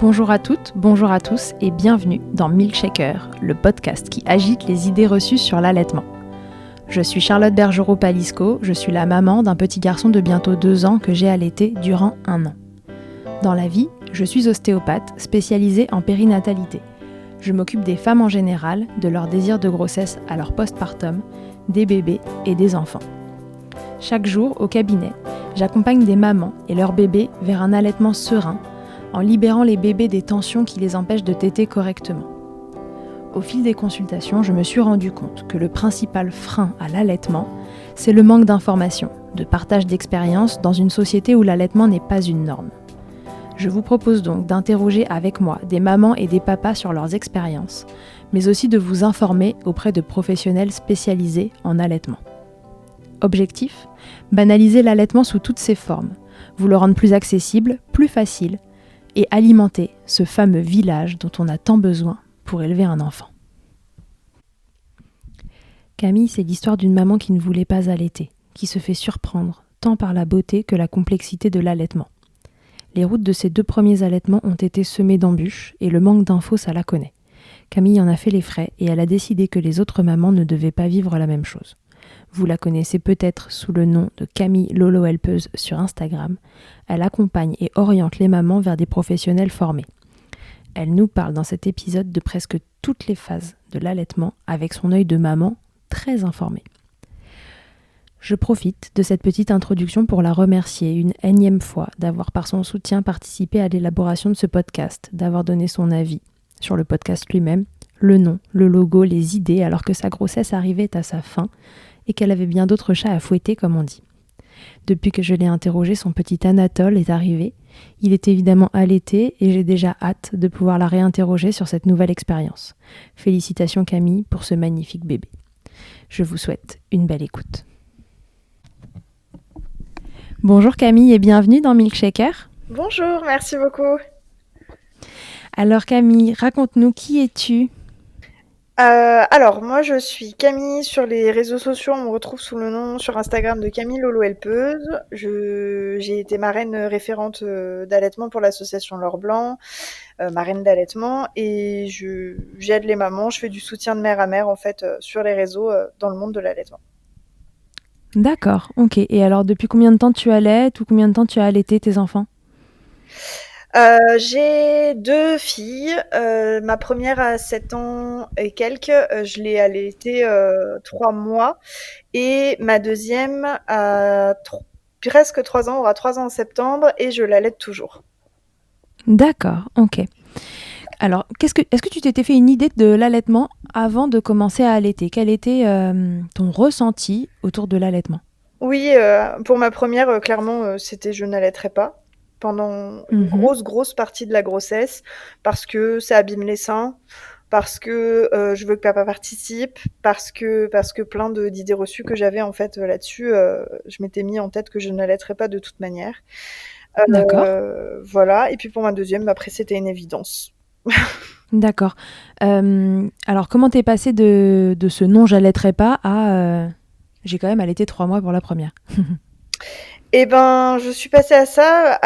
Bonjour à toutes, bonjour à tous et bienvenue dans Milkshaker, le podcast qui agite les idées reçues sur l'allaitement. Je suis Charlotte Bergerot-Palisco, je suis la maman d'un petit garçon de bientôt 2 ans que j'ai allaité durant 1 an. Dans la vie, je suis ostéopathe spécialisée en périnatalité. Je m'occupe des femmes en général, de leur désir de grossesse à leur postpartum, des bébés et des enfants. Chaque jour, au cabinet, j'accompagne des mamans et leurs bébés vers un allaitement serein, en libérant les bébés des tensions qui les empêchent de téter correctement. Au fil des consultations, je me suis rendu compte que le principal frein à l'allaitement, c'est le manque d'information, de partage d'expériences dans une société où l'allaitement n'est pas une norme. Je vous propose donc d'interroger avec moi des mamans et des papas sur leurs expériences, mais aussi de vous informer auprès de professionnels spécialisés en allaitement. Objectif : banaliser l'allaitement sous toutes ses formes, vous le rendre plus accessible, plus facile, et alimenter ce fameux village dont on a tant besoin pour élever un enfant. Camille, c'est l'histoire d'une maman qui ne voulait pas allaiter, qui se fait surprendre, tant par la beauté que la complexité de l'allaitement. Les routes de ses 2 premiers allaitements ont été semées d'embûches, et le manque d'infos, ça la connaît. Camille en a fait les frais, et elle a décidé que les autres mamans ne devaient pas vivre la même chose. Vous la connaissez peut-être sous le nom de Camille Lolo Helpeuse sur Instagram. Elle accompagne et oriente les mamans vers des professionnels formés. Elle nous parle dans cet épisode de presque toutes les phases de l'allaitement avec son œil de maman très informé. Je profite de cette petite introduction pour la remercier une énième fois d'avoir par son soutien participé à l'élaboration de ce podcast, d'avoir donné son avis sur le podcast lui-même, le nom, le logo, les idées alors que sa grossesse arrivait à sa fin et qu'elle avait bien d'autres chats à fouetter comme on dit. Depuis que je l'ai interrogé, son petit Anatole est arrivé. Il est évidemment allaité et j'ai déjà hâte de pouvoir la réinterroger sur cette nouvelle expérience. Félicitations Camille pour ce magnifique bébé. Je vous souhaite une belle écoute. Bonjour Camille et bienvenue dans Milkshaker. Bonjour, merci beaucoup. Alors Camille, raconte-nous qui es-tu ? Alors, moi je suis Camille sur les réseaux sociaux, on me retrouve sous le nom sur Instagram de Camille Lolo Helpeuse. J'ai été marraine référente d'allaitement pour l'association L'Or Blanc, marraine d'allaitement, et j'aide les mamans, je fais du soutien de mère à mère en fait sur les réseaux dans le monde de l'allaitement. D'accord, ok. Et alors depuis combien de temps tu allaites ou combien de temps tu as allaité tes enfants ? J'ai 2 filles. Ma première a 7 ans et quelques. Je l'ai allaitée 3 mois. Et ma deuxième a presque 3 ans, aura 3 ans en septembre, et je l'allaite toujours. D'accord, ok. Alors, est-ce que tu t'étais fait une idée de l'allaitement avant de commencer à allaiter ? Quel était ton ressenti autour de l'allaitement ? Oui, pour ma première, clairement, c'était je n'allaiterai pas pendant une grosse partie de la grossesse parce que ça abîme les seins, parce que je veux que papa participe, parce que plein d'idées reçues que j'avais en fait là-dessus, je m'étais mis en tête que je n'allaiterais pas de toute manière. D'accord. Voilà, et puis pour ma deuxième, après c'était une évidence. D'accord. Alors, comment t'es passée de ce non, j'allaiterai pas à j'ai quand même allaité 3 mois pour la première ? Eh ben, je suis passée à ça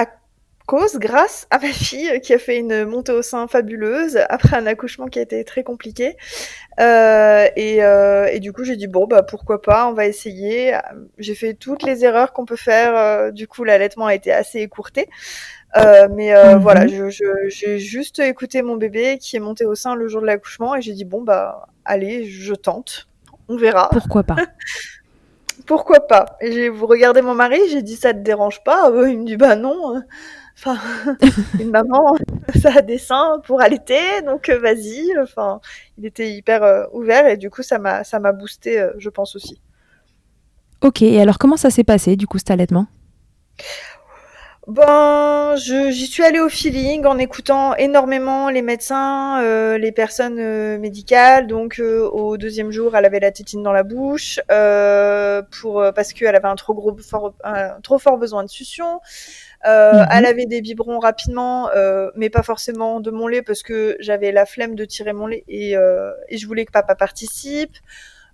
grâce à ma fille qui a fait une montée au sein fabuleuse après un accouchement qui a été très compliqué. Et du coup, j'ai dit bon, bah pourquoi pas, on va essayer. J'ai fait toutes les erreurs qu'on peut faire. Du coup, l'allaitement a été assez écourté. Mais voilà, j'ai juste écouté mon bébé qui est monté au sein le jour de l'accouchement et j'ai dit bon, bah allez, je tente. On verra. Pourquoi pas ? Pourquoi pas? Et j'ai regardé mon mari, j'ai dit ça te dérange pas? Il me dit bah non. Enfin, une maman, ça a des seins pour allaiter, donc vas-y. Enfin, il était hyper ouvert et du coup ça m'a boosté, je pense aussi. Ok, et alors comment ça s'est passé du coup cet allaitement ? Ben, j'y suis allée au feeling en écoutant énormément les médecins, les personnes médicales. Donc, au 2e jour, elle avait la tétine dans la bouche parce qu'elle avait un trop fort besoin de succion. Elle avait des biberons rapidement, mais pas forcément de mon lait parce que j'avais la flemme de tirer mon lait et je voulais que papa participe.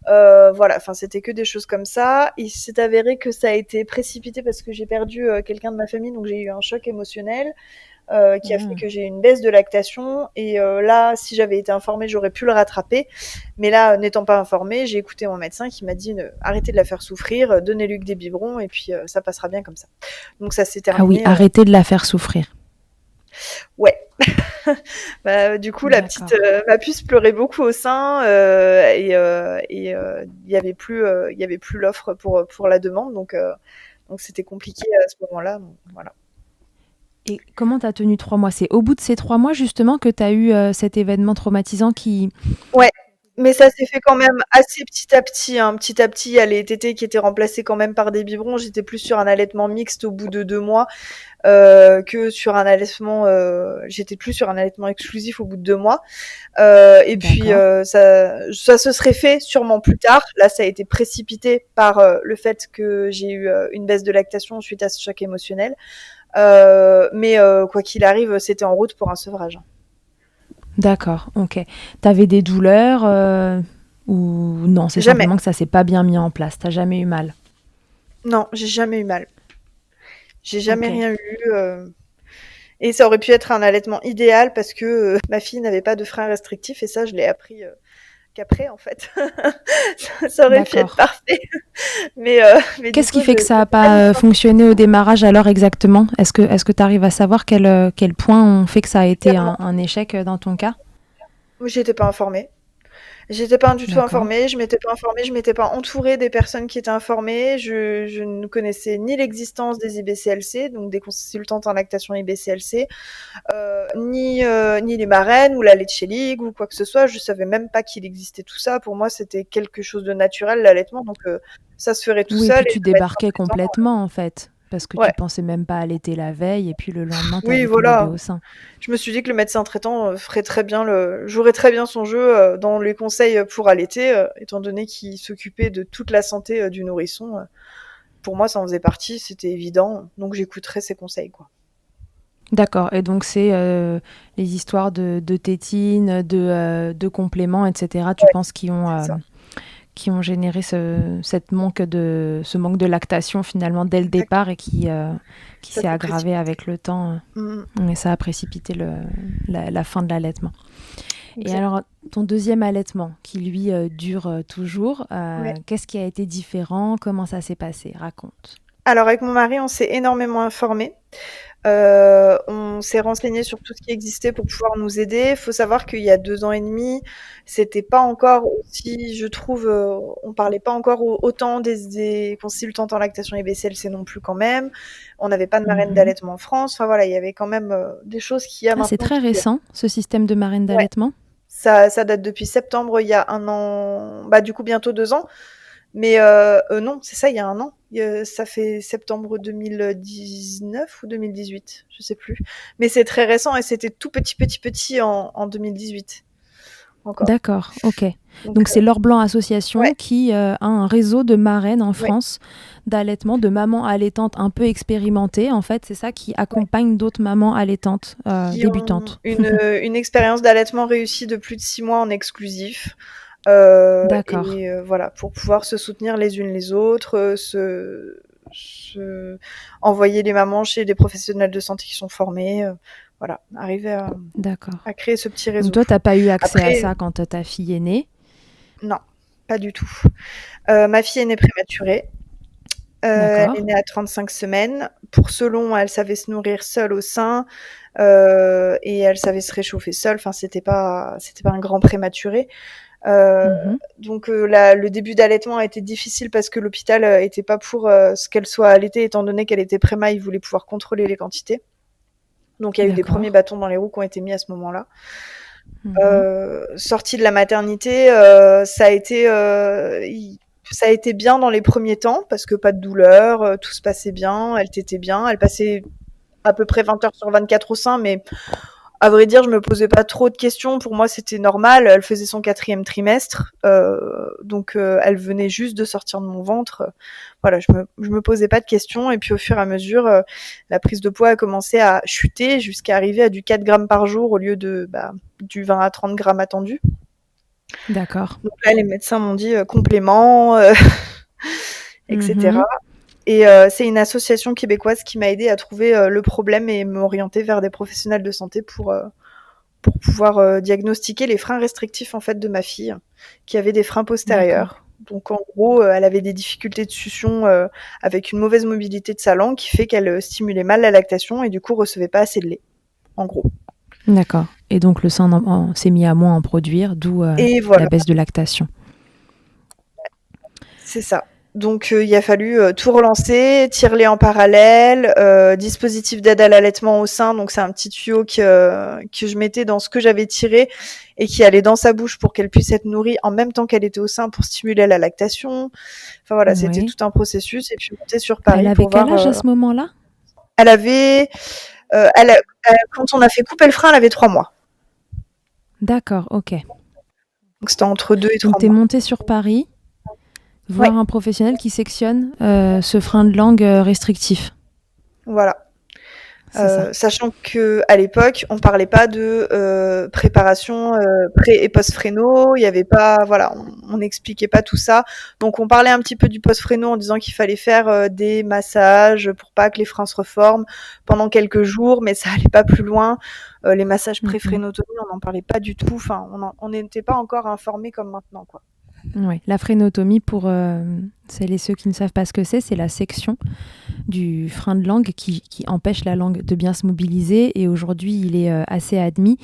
Voilà, enfin c'était que des choses comme ça. Il s'est avéré que ça a été précipité parce que j'ai perdu quelqu'un de ma famille, donc j'ai eu un choc émotionnel. qui a fait Mmh. que j'ai une baisse de lactation. Et là, si j'avais été informée, j'aurais pu le rattraper. Mais là, n'étant pas informée, j'ai écouté mon médecin qui m'a dit arrêtez de la faire souffrir, donnez-lui que des biberons et puis ça passera bien comme ça. Donc ça s'est Ah oui, terminé. arrêtez de la faire souffrir. Ouais. Bah, du coup, D'accord. ma puce pleurait beaucoup au sein il y avait plus l'offre pour la demande, donc c'était compliqué à ce moment-là. Donc, voilà. Et comment tu as tenu 3 mois? C'est au bout de ces 3 mois justement que tu as eu, cet événement traumatisant qui Ouais, mais ça s'est fait quand même assez petit à petit, hein. Petit à petit, il y a les tétés qui étaient remplacés quand même par des biberons. J'étais plus sur un allaitement mixte au bout de 2 mois. Que sur un allaitement, j'étais plus sur un allaitement exclusif au bout de 2 mois. Et puis d'accord. ça se serait fait sûrement plus tard. Là, ça a été précipité par le fait que j'ai eu une baisse de lactation suite à ce choc émotionnel. Mais quoi qu'il arrive, c'était en route pour un sevrage. D'accord, OK. Tu avais des douleurs, ou non, c'est Jamais. simplement que ça s'est pas bien mis en place? Tu as jamais eu mal? Non, j'ai jamais eu mal. J'ai jamais OK. rien eu. Et ça aurait pu être un allaitement idéal parce que ma fille n'avait pas de frein restrictif et ça, je l'ai appris qu'après, en fait. Ça aurait pu être D'accord. parfait. Mais du Qu'est-ce coup, qui fait que ça je a sais pas du pas, tout. fonctionné au démarrage alors exactement? Est-ce que tu arrives à savoir quels points ont fait que ça a été Clairement, un échec, dans ton cas? j'étais pas informée. J'étais pas du tout D'accord. informée, je m'étais pas informée, je m'étais pas entourée des personnes qui étaient informées. Je ne connaissais ni l'existence des IBCLC, donc des consultantes en lactation IBCLC, ni les marraines ou la Leche League ou quoi que ce soit. Je savais même pas qu'il existait tout ça. Pour moi, c'était quelque chose de naturel, l'allaitement, donc ça se ferait tout Oui, et seul puis et tu le médecin débarquais traitant. complètement en fait, parce que Ouais, tu pensais même pas allaiter la veille et puis le lendemain, tu oui, avais ton bébé voilà. au sein. Je me suis dit que le médecin traitant jouerait très bien son jeu dans les conseils pour allaiter, étant donné qu'il s'occupait de toute la santé du nourrisson. Pour moi, ça en faisait partie, c'était évident, donc j'écouterais ses conseils, quoi. D'accord, et donc c'est, les histoires de tétines, de compléments et cetera, tu Ouais, penses c'est ça. qui ont généré ce manque de lactation finalement dès le départ Exactement. et qui Ça s'est s'est aggravé précipité. avec le temps, Mmh. et ça a précipité la fin de l'allaitement. Et Exact. alors, ton deuxième allaitement qui lui, dure, toujours, Ouais. qu'est-ce qui a été différent? Comment ça s'est passé? Raconte. Alors avec mon mari, on s'est énormément informé. On s'est renseigné sur tout ce qui existait pour pouvoir nous aider. Il faut savoir qu'il y a 2 ans et demi, c'était pas encore aussi, je trouve, on parlait pas encore autant des consultantes en lactation et BCLC non plus quand même. On n'avait pas de marraine Mmh. d'allaitement en France. Enfin voilà, il y avait quand même des choses qu'il y a Ah, c'est maintenant très qui, récent, ce système de marraine ouais, d'allaitement? ça date depuis septembre, il y a 1 an, bah du coup bientôt 2 ans. Mais non, c'est ça, il y a 1 an. Ça fait septembre 2019 ou 2018, je sais plus. Mais c'est très récent et c'était tout petit en 2018 encore. D'accord, OK. Donc Donc c'est L'Or Blanc ouais, Association qui, a un réseau de marraines en ouais, France d'allaitement, de mamans allaitantes un peu expérimentées, en fait, c'est ça? Qui ouais. accompagnent d'autres mamans allaitantes, Qui ont débutantes? une expérience d'allaitement réussie de plus de 6 mois en exclusif. D'accord, Et voilà, pour pouvoir se soutenir les unes les autres, se envoyer les mamans chez des professionnels de santé qui sont formés, voilà, arriver d'accord. à créer ce petit Donc réseau. toi, tu as pas eu accès à Après, ça quand, ta fille est née? non, pas du tout. Ma fille est née prématurée. Elle est D'accord. née à 35 semaines. Pour Selon, elle savait se nourrir seule au sein, et elle savait se réchauffer seule. Enfin, c'était pas un grand prématuré. Heu, Mmh. donc le début d'allaitement a été difficile parce que l'hôpital, était pas pour, ce qu'elle soit allaitée étant donné qu'elle était préma, ils voulaient pouvoir contrôler les quantités. Donc il y a eu des premiers D'accord. bâtons dans les roues qui ont été mis à ce moment-là. Mmh. Sortie de la maternité, ça a été bien dans les premiers temps parce que pas de douleur, tout se passait bien, elle tétait bien, elle passait à peu près 20 heures sur 24 au sein, mais à vrai dire, je me posais pas trop de questions. Pour moi, c'était normal. Elle faisait son 4e trimestre, donc elle venait juste de sortir de mon ventre. Voilà, je me posais pas de questions. Et puis au fur et à mesure, la prise de poids a commencé à chuter jusqu'à arriver à du 4 grammes par jour au lieu du 20 à 30 grammes attendu. D'accord. Donc là, les médecins m'ont dit complément, etc. Mmh. Et c'est une association québécoise qui m'a aidée à trouver le problème et m'orienter vers des professionnels de santé pour pouvoir diagnostiquer les freins restrictifs en fait de ma fille, qui avait des freins D'accord. postérieurs. Donc en gros, elle avait des difficultés de succion avec une mauvaise mobilité de sa langue qui fait qu'elle stimulait mal la lactation et du coup recevait pas assez de lait, en gros. D'accord. Et donc le sein s'est mis à moins en produire, d'où Et la voilà, baisse de lactation. c'est ça. Donc il a fallu tout relancer, tire-lait en parallèle, dispositif d'aide à l'allaitement au sein. Donc c'est un petit tuyau que je mettais dans ce que j'avais tiré et qui allait dans sa bouche pour qu'elle puisse être nourrie en même temps qu'elle était au sein pour stimuler la lactation. Enfin voilà, c'était Oui. tout un processus. Et puis monter sur Elle Paris avait pour quel voir. âge à ce moment-là? Elle avait, quand on a fait couper le frein, elle avait 3 mois. D'accord, ok. Donc c'était entre 2 et Donc 3 tu es mois. montée sur Paris, Ouais, voir un professionnel qui sectionne ce frein de langue restrictif. voilà. C'est ça. Sachant que à l'époque, on parlait pas de préparation pré et post-fréno, il y avait pas, voilà, on n'expliquait pas tout ça. Donc on parlait un petit peu du post-fréno en disant qu'il fallait faire des massages pour pas que les freins se reforment pendant quelques jours, mais ça allait pas plus loin. Les massages Mhm. pré-frénotomie, on n'en parlait pas du tout. Enfin, on n'était pas encore informés comme maintenant, quoi. Ouais. La frénotomie, pour celles et ceux qui ne savent pas ce que c'est la section du frein de langue qui empêche la langue de bien se mobiliser. Et aujourd'hui, il est assez admis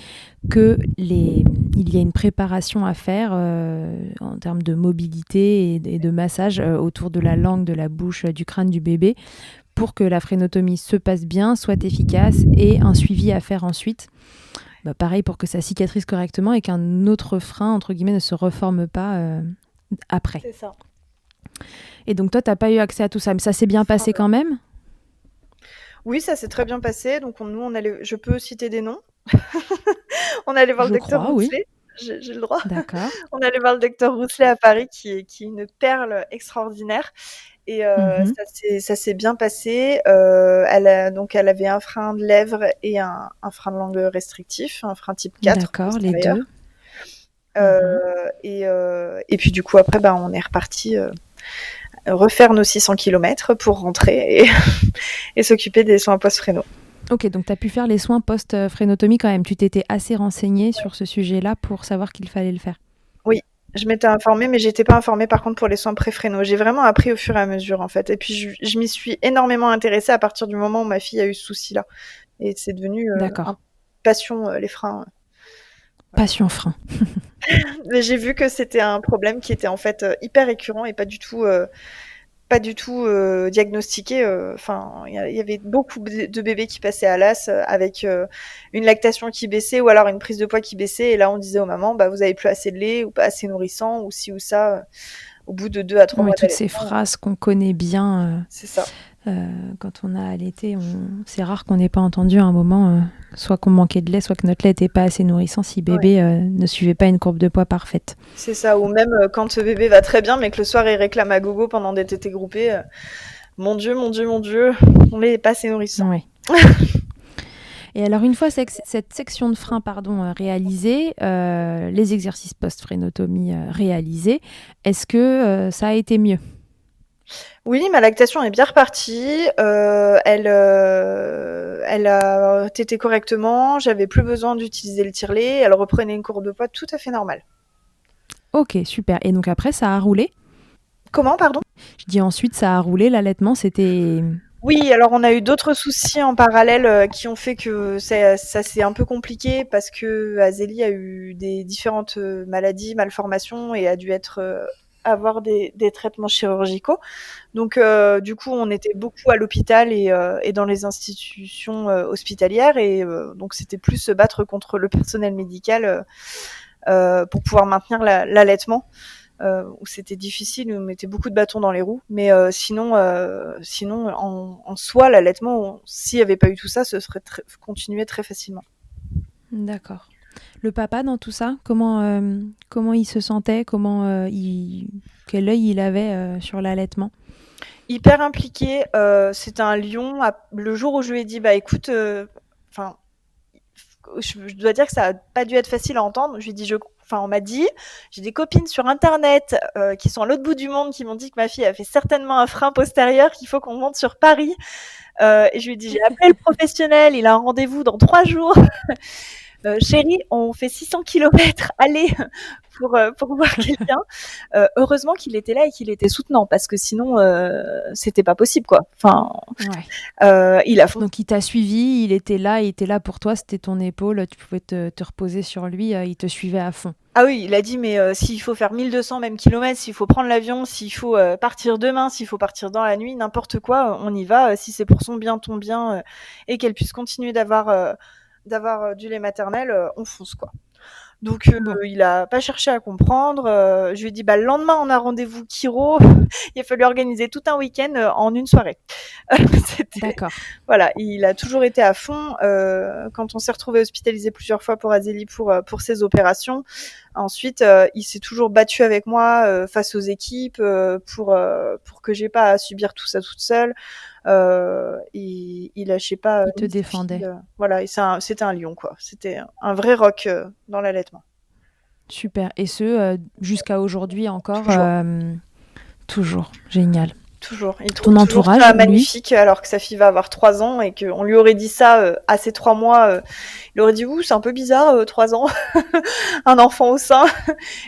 il y a une préparation à faire en termes de mobilité et de massage autour de la langue, de la bouche, du crâne du bébé pour que la frénotomie se passe bien, soit efficace et un suivi à faire ensuite. Bah, pareil pour que ça cicatrise correctement et qu'un autre frein, entre guillemets, ne se reforme pas après. C'est ça. Et donc toi, tu n'as pas eu accès à tout ça, mais ça s'est bien passé quand même? Oui, ça s'est très bien passé. Donc nous, on allait, je peux citer des noms. On allait voir le Je docteur crois, oui. Rousselet. J'ai le droit. D'accord. On allait voir le docteur Rousselet à Paris, qui est une perle extraordinaire. Et Mhm. ça s'est bien passé. Elle avait un frein de lèvres et un frein de langue restrictif, un frein type 4 D'accord, les postérieur. deux. Mhm. Et puis du coup, après, on est reparti refaire nos 600 kilomètres pour rentrer et s'occuper des soins post-fréno. Ok, donc tu as pu faire les soins post-frénotomie quand même. Tu t'étais assez renseigné sur ce sujet-là pour savoir qu'il fallait le faire. Oui, je m'étais informée, mais j'étais pas informée par contre pour les soins pré-fréno. J'ai vraiment appris au fur et à mesure en fait. Et puis je m'y suis énormément intéressée à partir du moment où ma fille a eu ce souci-là. Et c'est devenu D'accord. un passion les freins. Voilà. Passion frein. Mais j'ai vu que c'était un problème qui était en fait hyper récurrent et pas du tout diagnostiqué. Enfin, il y avait beaucoup de bébés qui passaient à l'as avec une lactation qui baissait ou alors une prise de poids qui baissait. Et là, on disait aux mamans, bah, vous avez plus assez de lait ou pas assez nourrissant ou ci ou ça au bout de 2 à 3 Oui, mois toutes ces d'allaitement. phrases qu'on connaît bien C'est ça. quand on a allaité, c'est rare qu'on n'ait pas entendu à un moment soit qu'on manquait de lait, soit que notre lait n'était pas assez nourrissant si Ouais. bébé ne suivait pas une courbe de poids parfaite. C'est ça. Ou même quand ce bébé va très bien, mais que le soir il réclame à gogo pendant des tétés groupés. Mon Dieu, mon Dieu, mon Dieu, mon lait n'est pas assez nourrissant. Oui. Et alors, une fois cette section de frein réalisée, les exercices post-frénotomie réalisés, est-ce que ça a été mieux? Oui, ma lactation est bien repartie. Elle a tété correctement. J'avais plus besoin d'utiliser le tire-lait. Elle reprenait une courbe de poids tout à fait normale. Ok, super. Et donc après, ça a roulé? Comment, pardon? Je dis ensuite, ça a roulé, l'allaitement, c'était... Oui, alors on a eu d'autres soucis en parallèle qui ont fait que ça s'est un peu compliqué parce que Azélie a eu des différentes maladies, malformations et a dû avoir des traitements chirurgicaux. Donc du coup, on était beaucoup à l'hôpital et dans les institutions hospitalières et donc c'était plus se battre contre le personnel médical pour pouvoir maintenir l'allaitement. Où c'était difficile, où on mettait beaucoup de bâtons dans les roues. Mais sinon en soi, l'allaitement, s'il n'y avait pas eu tout ça, ce serait continué très facilement. D'accord. Le papa dans tout ça, comment il se sentait, quel œil il avait sur l'allaitement? Hyper impliqué, c'était un lion. Le jour où je lui ai dit, bah écoute, je dois dire que ça a pas dû être facile à entendre. Je lui ai dit, Enfin, on m'a dit, j'ai des copines sur internet qui sont à l'autre bout du monde qui m'ont dit que ma fille a fait certainement un frein postérieur, qu'il faut qu'on monte sur Paris. Et je lui ai dit, j'ai appelé le professionnel, il a un rendez-vous dans 3 jours. Chérie, on fait 600 kilomètres, allez, pour voir quelqu'un. Heureusement qu'il était là et qu'il était soutenant, parce que sinon, c'était pas possible, quoi. Enfin, il a Donc il t'a suivi, il était là pour toi, c'était ton épaule, tu pouvais te reposer sur lui, il te suivait à fond. Ah oui, il a dit, mais s'il faut faire 1200 même kilomètres, s'il faut prendre l'avion, s'il faut partir demain, s'il faut partir dans la nuit, n'importe quoi, on y va. Si c'est pour son bien, ton bien, et qu'elle puisse continuer d'avoir du lait maternel, on fonce, quoi. Donc il a pas cherché à comprendre. Je lui ai dit, le lendemain on a rendez-vous chiro. Il a fallu organiser tout un week-end en une soirée. D'accord. Voilà, il a toujours été à fond. Quand on s'est retrouvé hospitalisé plusieurs fois pour Azélie pour ses opérations, ensuite il s'est toujours battu avec moi face aux équipes pour que j'ai pas à subir tout ça toute seule. Il lâchait pas. Il te défendait. Voilà, et c'était un lion, quoi. C'était un vrai rock dans l'allaitement. Super. Et jusqu'à aujourd'hui encore. Toujours. Génial. Toujours. Il trouve ton entourage, ça magnifique, alors que sa fille va avoir 3 ans et qu'on lui aurait dit ça à ses 3 mois. Il aurait dit, c'est un peu bizarre, 3 ans, un enfant au sein.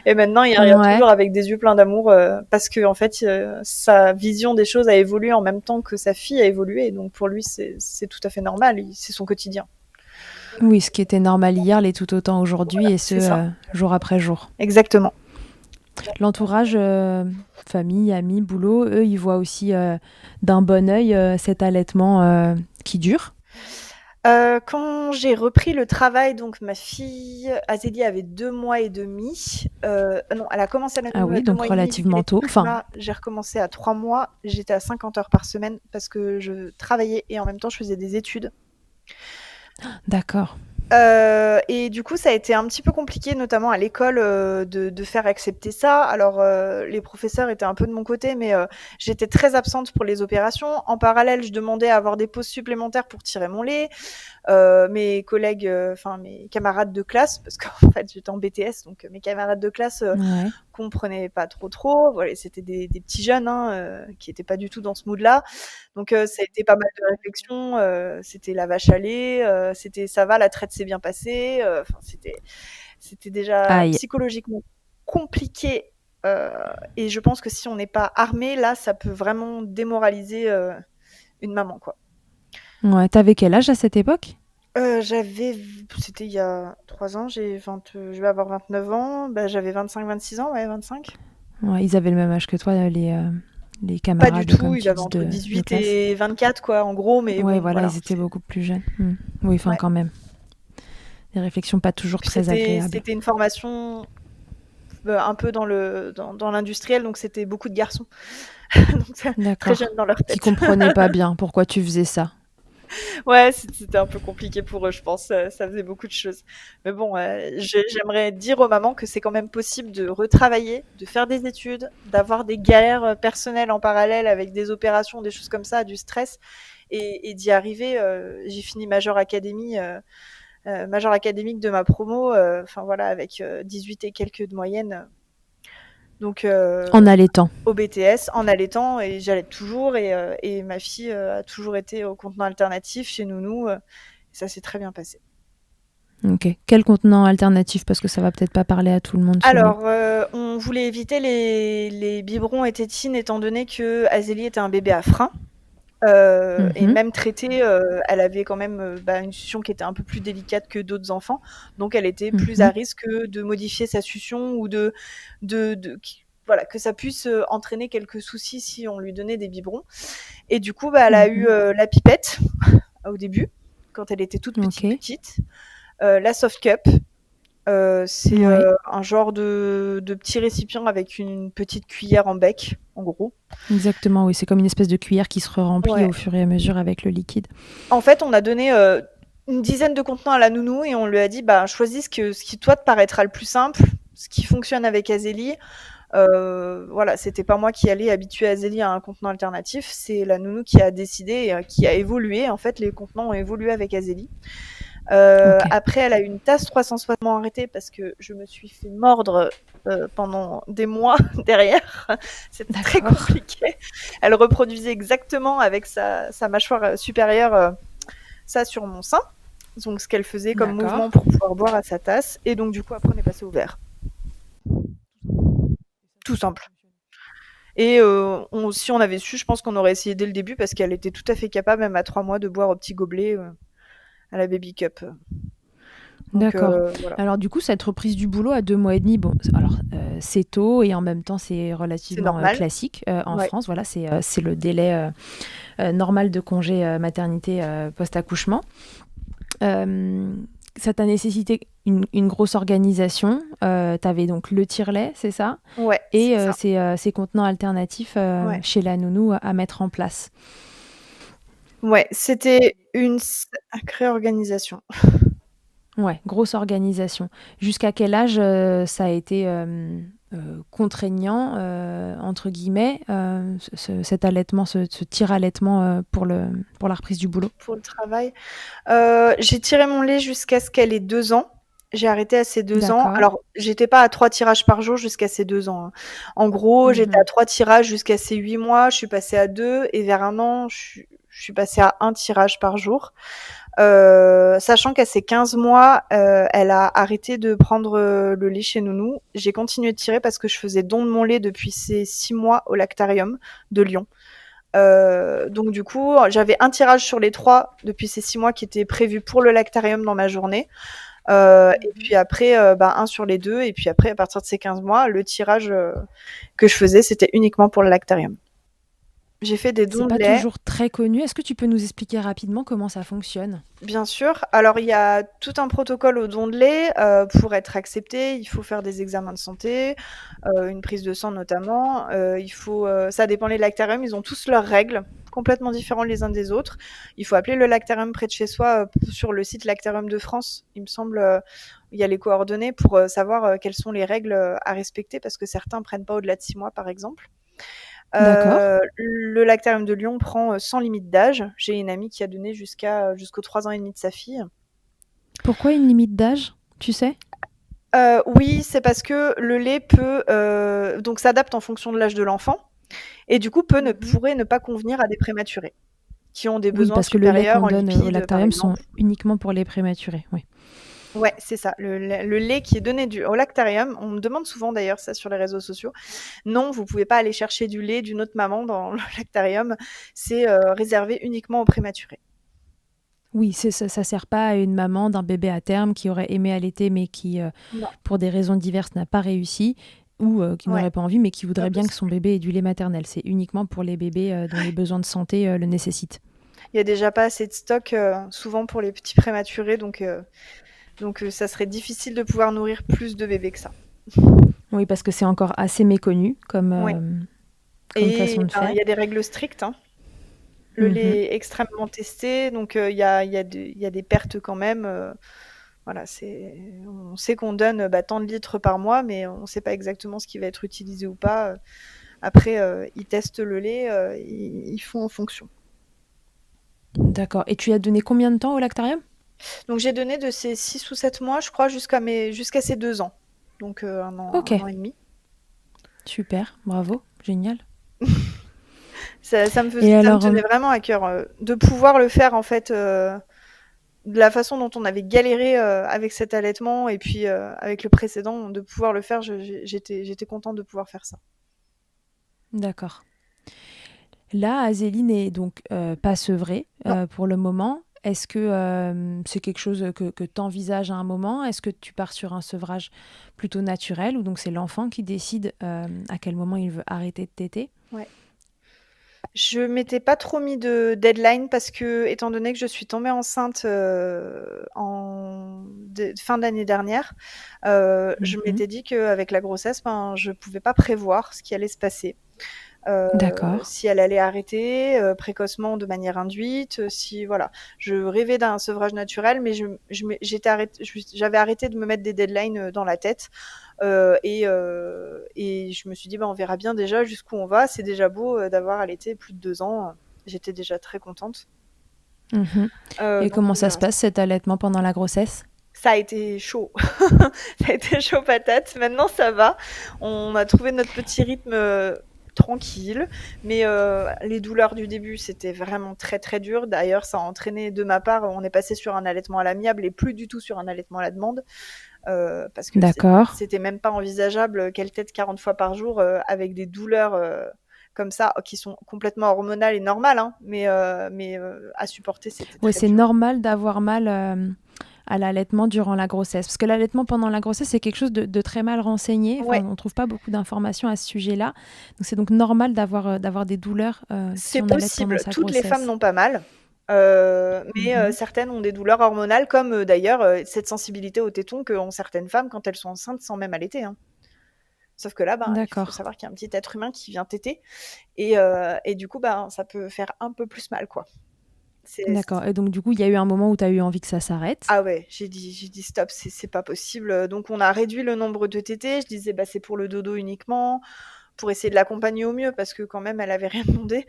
Et maintenant, il regarde toujours avec des yeux pleins d'amour parce que en fait, sa vision des choses a évolué en même temps que sa fille a évolué. Et donc pour lui, c'est tout à fait normal. C'est son quotidien. Oui, ce qui était normal hier l'est tout autant aujourd'hui, et jour après jour. Exactement. L'entourage, famille, amis, boulot, eux, ils voient aussi d'un bon œil cet allaitement qui dure. Quand j'ai repris le travail, donc ma fille Azélie avait 2 mois et demi. Non, elle a commencé à la Ah oui, donc relativement tôt. Là, j'ai recommencé à 3 mois. J'étais à 50 heures par semaine parce que je travaillais et en même temps je faisais des études. D'accord. Et du coup, ça a été un petit peu compliqué, notamment à l'école, de faire accepter ça. Alors, les professeurs étaient un peu de mon côté, mais j'étais très absente pour les opérations. En parallèle, je demandais à avoir des pauses supplémentaires pour tirer mon lait. Mes collègues, mes camarades de classe, parce qu'en fait, j'étais en BTS, donc mes camarades de classe comprenaient pas trop. Voilà, c'était des petits jeunes qui étaient pas du tout dans ce mood-là. Donc, ça a été pas mal de réflexions. C'était la vache à lait, c'était ça va, la traite s'est bien passée. C'était déjà psychologiquement compliqué. Et je pense que si on n'est pas armé, là, ça peut vraiment démoraliser une maman, quoi. Ouais, t'avais quel âge à cette époque ? C'était il y a 3 ans, je vais avoir 29 ans, j'avais 25-26 ans, 25. Ouais, ils avaient le même âge que toi, les camarades. Pas du tout, ils avaient entre 18 et 24, quoi, en gros, mais ouais, voilà, ils étaient beaucoup plus jeunes. Oui, quand même. Des réflexions pas toujours très agréables. C'était une formation un peu dans l'industriel, donc c'était beaucoup de garçons. Donc, très jeunes dans leur tête. Qui comprenaient pas bien pourquoi tu faisais ça. Ouais, c'était un peu compliqué pour eux, je pense. Ça faisait beaucoup de choses. Mais bon, j'aimerais dire aux mamans que c'est quand même possible de retravailler, de faire des études, d'avoir des galères personnelles en parallèle avec des opérations, des choses comme ça, du stress, et d'y arriver. J'ai fini major académique de ma promo, avec 18 et quelques de moyenne. Donc, en allaitant. Au BTS, en allaitant, et j'allaite toujours, et ma fille a toujours été au contenant alternatif chez Nounou, et ça s'est très bien passé. Ok. Quel contenant alternatif ? Parce que ça va peut-être pas parler à tout le monde. Alors, on voulait éviter les biberons et tétines, étant donné que Azélie était un bébé à frein. Et même traitée, elle avait quand même une succion qui était un peu plus délicate que d'autres enfants, donc elle était plus à risque de modifier sa succion ou voilà, que ça puisse entraîner quelques soucis si on lui donnait des biberons. Et du coup, elle a eu la pipette au début, quand elle était toute petite, la soft cup. C'est un genre de petit récipient avec une petite cuillère en bec, en gros. Exactement, oui. C'est comme une espèce de cuillère qui se remplit au fur et à mesure avec le liquide. En fait, on a donné une dizaine de contenants à la nounou et on lui a dit choisis ce qui toi te paraîtra le plus simple, ce qui fonctionne avec Azélie. Voilà, c'était pas moi qui allais habituer Azélie à un contenant alternatif, c'est la nounou qui a décidé et qui a évolué. En fait, les contenants ont évolué avec Azélie. Ok. Après, elle a eu une tasse 360 arrêtée parce que je me suis fait mordre pendant des mois derrière. C'était très D'accord. compliqué. Elle reproduisait exactement avec sa mâchoire supérieure ça sur mon sein. Donc, ce qu'elle faisait comme D'accord. mouvement pour pouvoir boire à sa tasse. Et donc, du coup, après, on est passé au verre. Tout simple. Et si on avait su, je pense qu'on aurait essayé dès le début parce qu'elle était tout à fait capable, même à 3 mois, de boire au petit gobelet à la baby cup. Donc D'accord. voilà. Alors du coup, cette reprise du boulot à 2 mois et demi, bon, alors c'est tôt et en même temps c'est C'est relativement normal. classique en Ouais. France. Voilà, c'est le délai normal de congé maternité post-accouchement. Euh, Ça t'a nécessité une grosse organisation. Tu avais donc le tire-lait, c'est ça? Ouais, Et c'est ça. ces contenants alternatifs Ouais. chez la nounou à mettre en place. Ouais, c'était une sacrée organisation. Ouais, grosse organisation. Jusqu'à quel âge ça a été contraignant, entre guillemets, cet allaitement, ce tir-allaitement pour la reprise du boulot? Pour le travail. J'ai tiré mon lait jusqu'à ce qu'elle ait 2 ans. J'ai arrêté à ses 2 ans. D'accord. Alors, j'étais pas à 3 tirages par jour jusqu'à ses 2 ans, hein. En gros, j'étais à Mhm. 3 tirages jusqu'à ses 8 mois, je suis passée à 2 et vers 1 an, je suis passée à 1 tirage par jour. Sachant qu'à ses 15 mois, elle a arrêté de prendre le lait chez Nounou. J'ai continué de tirer parce que je faisais don de mon lait depuis ses 6 mois au lactarium de Lyon. Donc du coup, j'avais un tirage sur les 3 depuis ces 6 mois qui était prévu pour le lactarium dans ma journée. Et puis après, un sur les 2. Et puis après, à partir de ces 15 mois, le tirage que je faisais, c'était uniquement pour le lactarium. J'ai fait des C'est dons de pas lait. toujours très connu. Est-ce que tu peux nous expliquer rapidement comment ça fonctionne? Bien sûr. Alors, il y a tout un protocole au don de lait. Pour être accepté, il faut faire des examens de santé, une prise de sang notamment. Ça dépend les lactariums, ils ont tous leurs règles, complètement différents les uns des autres. Il faut appeler le lactarium près de chez soi, sur le site Lactarium de France, il me semble, il y a les coordonnées pour savoir quelles sont les règles à respecter parce que certains prennent pas au-delà de 6 mois, par exemple. D'accord. Le Lactarium de Lyon prend sans limite d'âge. J'ai une amie qui a donné jusqu'aux 3 ans et demi de sa fille. Pourquoi une limite d'âge, tu sais? Oui, c'est parce que le lait peut donc s'adapte en fonction de l'âge de l'enfant et du coup Mhm. pourrait ne pas convenir à des prématurés qui ont des Oui, besoins parce que le lait supérieurs qu'on en donne au lipides, par lactarium sont exemple. uniquement pour les prématurés. Oui. Ouais, c'est ça. Le lait qui est donné au lactarium, on me demande souvent d'ailleurs ça sur les réseaux sociaux. Non, vous pouvez pas aller chercher du lait d'une autre maman dans le lactarium. C'est réservé uniquement aux prématurés. Oui, ça sert pas à une maman d'un bébé à terme qui aurait aimé allaiter mais qui, Non. pour des raisons diverses, n'a pas réussi ou qui Ouais, n'aurait pas envie mais qui pas voudrait bien que son possible. bébé ait du lait maternel. C'est uniquement pour les bébés dont les besoins de santé le nécessitent. Il y a déjà pas assez de stock souvent pour les petits prématurés, donc ça serait difficile de pouvoir nourrir plus de bébés que ça. Oui, parce que c'est encore assez méconnu Ouais. comme façon Et de il faire. y a des règles strictes, hein. Le Mhm. lait est extrêmement testé, donc il y a des pertes quand même. Voilà, on sait qu'on donne tant de litres par mois, mais on ne sait pas exactement ce qui va être utilisé ou pas. Après, ils testent le lait, ils font en fonction. D'accord. Et tu as donné combien de temps au lactarium? Donc j'ai donné de ces 6 ou 7 mois, je crois, jusqu'à ces 2 ans. Donc Ok, 1 an et demi. super, bravo, génial. Et Ça me alors, tenait vraiment à cœur de pouvoir le faire en fait de la façon dont on avait galéré avec cet allaitement et puis avec le précédent, de pouvoir le faire, j'étais contente de pouvoir faire ça. d'accord. Là, Azélie n'est donc pas sevrée Non, pour le moment. Est-ce que c'est quelque chose que tu envisages à un moment? Est-ce que tu pars sur un sevrage plutôt naturel ou donc c'est l'enfant qui décide à quel moment il veut arrêter de téter? ouais. Je m'étais pas trop mis de deadline parce que, étant donné que je suis tombée enceinte fin d'année dernière, je Mhm. m'étais dit qu'avec la grossesse, je pouvais pas prévoir ce qui allait se passer. D'accord. Si elle allait arrêter précocement de manière induite, si voilà. Je rêvais d'un sevrage naturel, mais j'avais arrêté de me mettre des deadlines dans la tête. Et je me suis dit, on verra bien déjà jusqu'où on va. C'est déjà beau d'avoir allaité plus de 2 ans. J'étais déjà très contente. Mhm. Et Donc comment ça voilà, se passe cet allaitement pendant la grossesse? ça a été chaud. Ça a été chaud patate. Maintenant, ça va. On a trouvé notre petit rythme tranquille. Mais les douleurs du début, c'était vraiment très très dur. D'ailleurs, ça a entraîné de ma part, on est passé sur un allaitement à l'amiable et plus du tout sur un allaitement à la demande. Parce que D'accord. c'était même pas envisageable qu'elle tète 40 fois par jour avec des douleurs comme ça, qui sont complètement hormonales et normales, hein, mais à supporter, c'était Ouais, très c'est dur. normal d'avoir mal à l'allaitement durant la grossesse. Parce que l'allaitement pendant la grossesse, c'est quelque chose de très mal renseigné. Enfin, Ouais, on ne trouve pas beaucoup d'informations à ce sujet-là. Donc, c'est donc normal d'avoir des douleurs si c'est on allait pendant possible. sa Toutes les femmes grossesse. n'ont pas mal, mais Mhm. certaines ont des douleurs hormonales, comme d'ailleurs cette sensibilité au téton qu'ont certaines femmes quand elles sont enceintes sans même allaiter, hein. Sauf que là, ben, il faut D'accord. savoir qu'il y a un petit être humain qui vient téter, et du coup, ben, ça peut faire un peu plus mal, quoi. C'est D'accord. Et donc, du coup, il y a eu un moment où tu as eu envie que ça s'arrête. Ah ouais, j'ai dit: «Stop, c'est pas possible», donc on a réduit le nombre de tétés. Je disais: «Bah, c'est pour le dodo uniquement», pour essayer de l'accompagner au mieux parce que quand même elle avait rien demandé.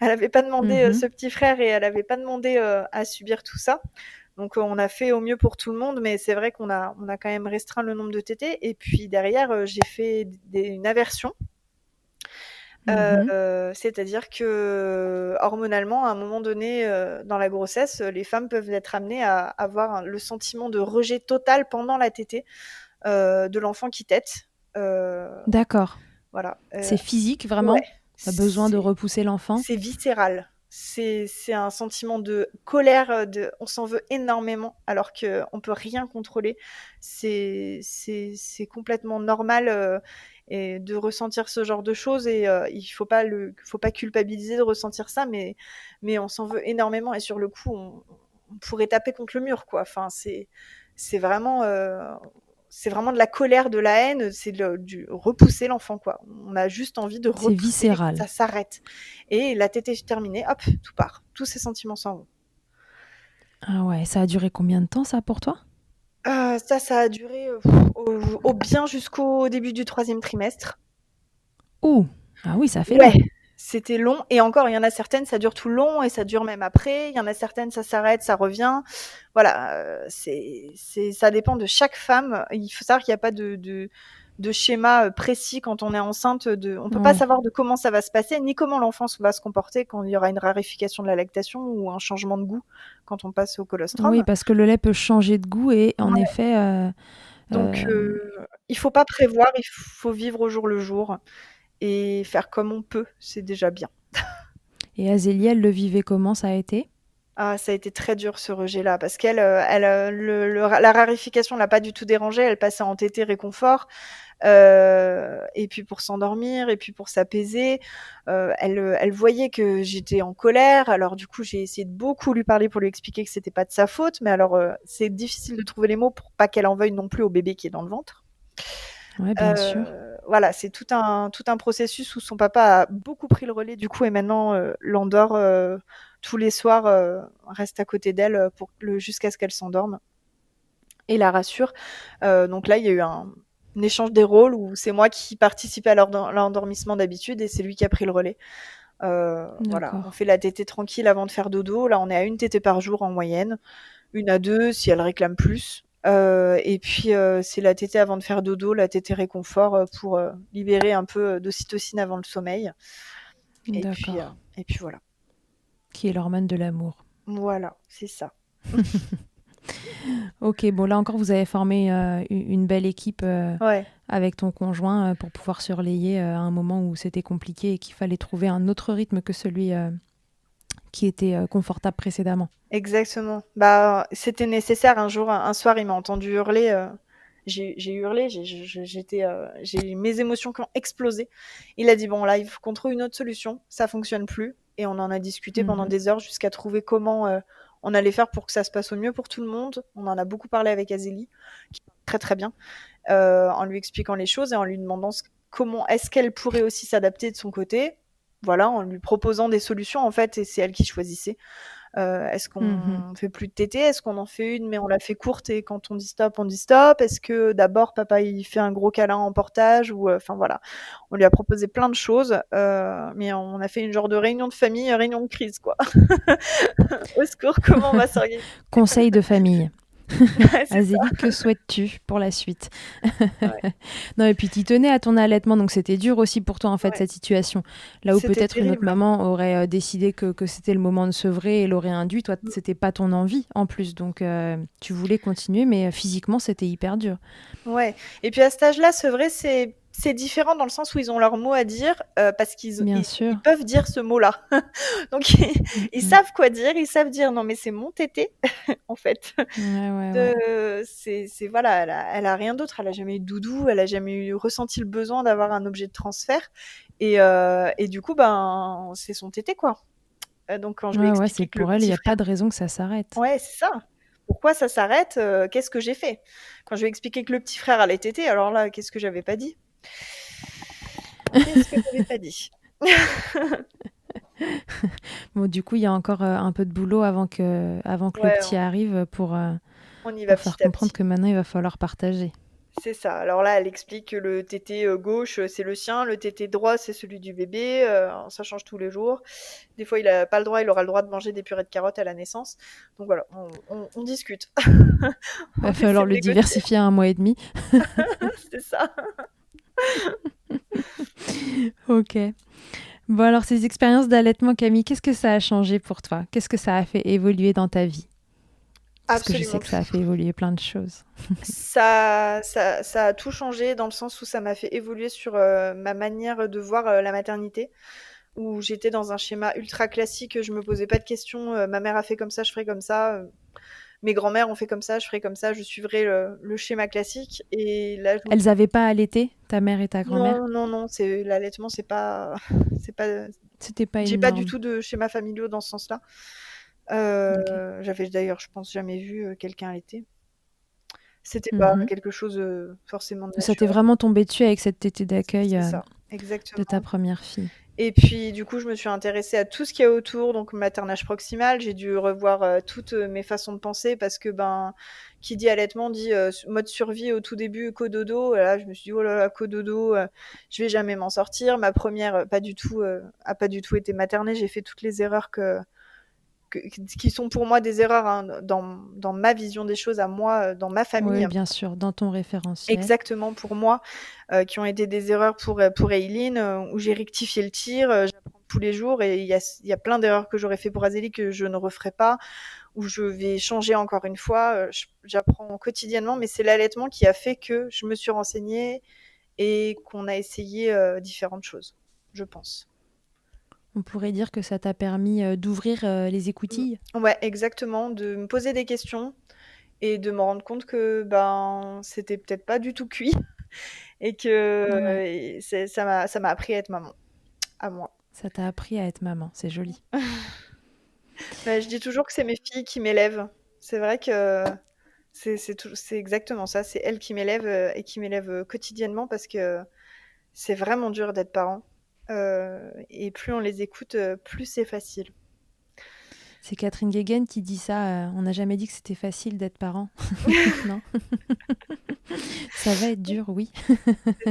Elle avait pas demandé, Mhm. ce petit frère et elle avait pas demandé, à subir tout ça. Donc on a fait au mieux pour tout le monde, mais c'est vrai qu'on a quand même restreint le nombre de tétés et puis derrière, j'ai fait une aversion. Mhm. C'est-à-dire que, hormonalement, à un moment donné, dans la grossesse, les femmes peuvent être amenées à avoir le sentiment de rejet total pendant la tétée, de l'enfant qui tète. Heu, D'accord. voilà, C'est physique, ouais, vraiment? Tu as besoin de c'est repousser l'enfant? c'est viscéral. C'est un sentiment de colère, on s'en veut énormément alors qu'on peut rien contrôler. C'est complètement normal, et de ressentir ce genre de choses et il faut pas culpabiliser de ressentir ça, mais on s'en veut énormément et sur le coup, on pourrait taper contre le mur, quoi. Enfin, c'est vraiment, c'est vraiment de la colère, de la haine, c'est du repousser l'enfant, quoi. On a juste envie de C'est repousser, que ça viscéral. s'arrête. Et la tétée terminée, hop, tout part. Tous ces sentiments s'en vont. Ah ouais, ça a duré combien de temps, ça, pour toi? Ça a duré au bien jusqu'au début du troisième trimestre. Ouh! Ah oui, ça fait Ouais, long. c'était long. Et encore, il y en a certaines, ça dure tout le long et ça dure même après. Il y en a certaines, ça s'arrête, ça revient. Voilà, ça dépend de chaque femme. Il faut savoir qu'il n'y a pas de schéma précis quand on est enceinte. On peut pas Ouais. savoir de comment ça va se passer, ni comment l'enfant va se comporter quand il y aura une raréfication de la lactation ou un changement de goût quand on passe au Oui, colostrum. parce que le lait peut changer de goût et en Ouais. effet, Donc, hem il faut pas prévoir, il faut vivre au jour le jour et faire comme on peut, c'est déjà bien. et Azélie, elle le vivait comment, ça a été? Ah, ça a été très dur ce rejet-là parce qu'elle, la raréfication l'a pas du tout dérangée. Elle passait en tété réconfort, et puis pour s'endormir et puis pour s'apaiser. Elle voyait que j'étais en colère. Alors du coup, j'ai essayé de beaucoup lui parler pour lui expliquer que c'était pas de sa faute, mais alors, c'est difficile de trouver les mots pour pas qu'elle en veuille non plus au bébé qui est dans le ventre. Ouais, bien sûr. Voilà, c'est tout un processus où son papa a beaucoup pris le relais du coup et maintenant, l'endort, tous les soirs, reste à côté d'elle, jusqu'à ce qu'elle s'endorme et la rassure. Donc là, il y a eu un échange des rôles où c'est moi qui participais à l'endormissement d'habitude et c'est lui qui a pris le relais. Voilà, D'accord. on fait la tétée tranquille avant de faire dodo. Là, on est à une tétée par jour en moyenne, une à 2 si elle réclame plus. Et puis, c'est la tétée avant de faire dodo, la tétée réconfort, pour, libérer un peu, d'ocytocine avant le sommeil et puis, heu D'accord. et puis voilà. Qui est l'hormone de l'amour. Voilà, c'est ça. OK, bon là encore vous avez formé, une belle équipe, Ouais, avec ton conjoint, pour pouvoir se relayer, à un moment où c'était compliqué et qu'il fallait trouver un autre rythme que celui, qui était, confortable précédemment. exactement. Bah, c'était nécessaire. Un soir, il m'a entendu hurler, j'ai hurlé, j'ai mes émotions qui ont explosé. Il a dit: «Bon là, il faut qu'on trouve une autre solution, ça fonctionne plus» et on en a discuté pendant Mmh. des heures jusqu'à trouver comment, on allait faire pour que ça se passe au mieux pour tout le monde. On en a beaucoup parlé avec Azélie, qui très, très bien, en lui expliquant les choses et en lui demandant comment est-ce qu'elle pourrait aussi s'adapter de son côté. Voilà, en lui proposant des solutions en fait et c'est elle qui choisissait. Est-ce Mmh. qu'on fait plus de tétée? Est-ce qu'on en fait une, mais on la fait courte et quand on dit stop, on dit stop? Est-ce que d'abord papa il fait un gros câlin en portage ou enfin voilà. On lui a proposé plein de choses, mais on a fait une genre de réunion de famille, réunion de crise quoi. Au secours, comment on va s'organiser? Conseil de famille. Ouais, c'est ça. Azélie, que souhaites-tu pour la suite? Ouais, Non, et puis tu tenais à ton allaitement, donc c'était dur aussi pour toi en fait ouais. cette situation. Là où C'était peut-être une autre terrible, hein. maman aurait décidé que c'était le moment de sevrer et l'aurait induit, toi Mmh. c'était pas ton envie en plus, donc tu voulais continuer, mais physiquement c'était hyper dur. Ouais et puis à cet âge-là, c'est vrai, c'est différent dans le sens où ils ont leur mot à dire, parce qu'ils Bien ils sûr. ils peuvent dire ce mot-là. Donc ils Mm. savent quoi dire, ils savent dire: «Non mais c'est mon tété», en fait. Ouais, ouais, ouais. C'est voilà, elle a rien d'autre, elle a jamais eu de doudou, elle a jamais ressenti le besoin d'avoir un objet de transfert et du coup, ben, c'est son tété, quoi. Donc quand je lui ai Ouais, ouais, c'est expliqué que le pour elle, il petit n'y a frère pas de raison que ça s'arrête. ouais, c'est ça. Pourquoi ça s'arrête? Qu'est-ce que j'ai fait? Quand je lui ai expliqué que le petit frère allait téter, alors là, qu'est-ce que j'avais pas dit? Qu'est-ce que j'avais pas dit? Bon, du coup, il y a encore un peu de boulot avant que le Ouais, petit arrive on y va pour faire petit à comprendre petit. que maintenant il va falloir partager. C'est ça. Alors là, elle explique que le tété, gauche, c'est le sien, le tété droit, c'est celui du bébé, ça change tous les jours. Des fois, il a pas le droit, il aura le droit de manger des purées de carottes à la naissance. Donc voilà, on discute. Va On essaie falloir de le négocier, diversifier à 1 mois et demi. c'est ça. Ok. Bon, alors, ces expériences d'allaitement, Camille, qu'est-ce que ça a changé pour toi? Qu'est-ce que ça a fait évoluer dans ta vie? Parce que je sais Absolument que ça a tout. fait évoluer plein de choses. Ça a tout changé dans le sens où ça m'a fait évoluer sur, ma manière de voir, la maternité. Où j'étais dans un schéma ultra classique, je me posais pas de questions, ma mère a fait comme ça, je ferai comme ça, mes grands-mères ont fait comme ça, je ferai comme ça, je suivrai le schéma classique et là je me Elles avaient pas allaité, ta mère et ta grand-mère? non, non, non, c'est l'allaitement, c'est pas c'est pas C'était pas j'ai une pas du norme. tout de schéma familiaux dans ce sens-là. Ok. J'avais d'ailleurs, je pense, jamais vu, quelqu'un allaiter. C'était pas Mhm. quelque chose, forcément de Ça t'est naturel. vraiment tombé dessus avec cette tétée d'accueil C'est ça, de ta exactement. première fille. Et puis, du coup, je me suis intéressée à tout ce qu'il y a autour, donc maternage proximal. J'ai dû revoir toutes mes façons de penser parce que, ben, qui dit allaitement dit mode survie au tout début, cododo. Là, je me suis dit, oh là là, cododo, je vais jamais m'en sortir. Ma première, pas du tout, a pas du tout été maternée. J'ai fait toutes les erreurs qui sont pour moi des erreurs hein, dans ma vision des choses à moi, dans ma Oui, famille. bien sûr, dans ton référentiel. Exactement pour moi, qui ont été des erreurs pour Eileen, où j'ai rectifié le tir, j'apprends tous les jours et il y a plein d'erreurs que j'aurais fait pour Azélie que je ne referai pas, où je vais changer encore une fois, j'apprends quotidiennement, mais c'est l'allaitement qui a fait que je me suis renseignée et qu'on a essayé, différentes choses, je pense. On pourrait dire que ça t'a permis d'ouvrir les écoutilles. Ouais, exactement, de me poser des questions et de me rendre compte que, ben, c'était peut-être pas du tout cuit et que Ouais, ça m'a appris à être maman, à moi. ça t'a appris à être maman, c'est joli. Bah, je dis toujours que c'est mes filles qui m'élèvent. C'est vrai que c'est exactement ça, c'est elles qui m'élèvent, et qui m'élèvent, quotidiennement parce que c'est vraiment dur d'être parent, et plus on les écoute, plus c'est facile. C'est Catherine Guéguen qui dit ça. On n'a jamais dit que c'était facile d'être parent. Non. Ça va être dur, oui.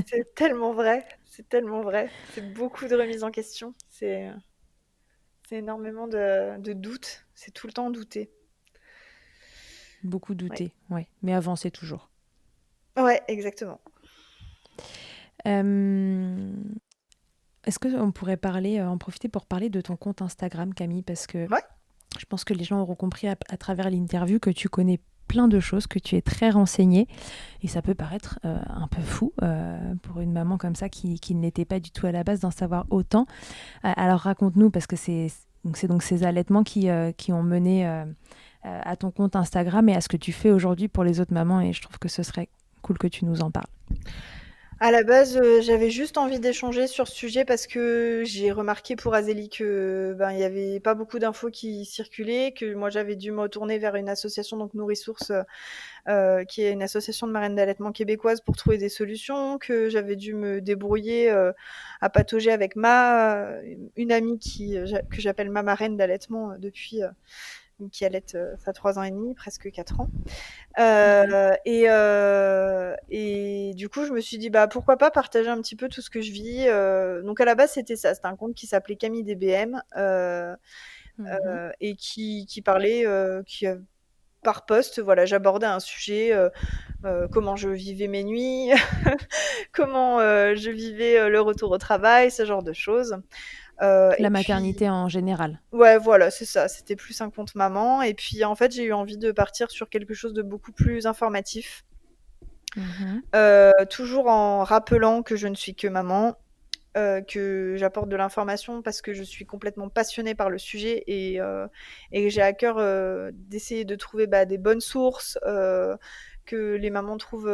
C'est tellement vrai, c'est tellement vrai. C'est beaucoup de remises en question, c'est énormément de doutes, c'est tout le temps douter. Beaucoup Ouais. douter, ouais. Mais avancer toujours. Ouais, exactement. Euh, Est-ce qu'on pourrait en profiter pour parler de ton compte Instagram, Camille? Parce que Ouais. je pense que les gens auront compris à travers l'interview que tu connais plein de choses, que tu es très renseignée. Et ça peut paraître un peu fou pour une maman comme ça qui n'était pas du tout à la base d'en savoir autant. Alors raconte-nous, parce que c'est donc ces allaitements qui ont mené à ton compte Instagram et à ce que tu fais aujourd'hui pour les autres mamans. Et je trouve que ce serait cool que tu nous en parles. À la base, j'avais juste envie d'échanger sur ce sujet parce que j'ai remarqué pour Azélie que, ben, il y avait pas beaucoup d'infos qui circulaient, que moi j'avais dû me retourner vers une association, donc Nourrissource, qui est une association de marraines d'allaitement québécoise pour trouver des solutions, que j'avais dû me débrouiller, à patauger avec une amie que j'appelle ma marraine d'allaitement, depuis, qui allait ça 3 ans et demi, presque 4 ans. Ouais. Et du coup, je me suis dit, bah, pourquoi pas partager un petit peu tout ce que je vis. Donc à la base, c'était ça. C'était un compte qui s'appelait Camille DBM Mhm. et qui parlait, par post, voilà, j'abordais un sujet, comment je vivais mes nuits, comment je vivais le retour au travail, ce genre de choses. Et La puis, maternité en général. ouais, voilà, c'est ça. C'était plus un compte maman. Et puis, en fait, j'ai eu envie de partir sur quelque chose de beaucoup plus informatif. Mhm. Toujours en rappelant que je ne suis que maman, que j'apporte de l'information parce que je suis complètement passionnée par le sujet et que j'ai à cœur d'essayer de trouver des bonnes sources, que les mamans trouvent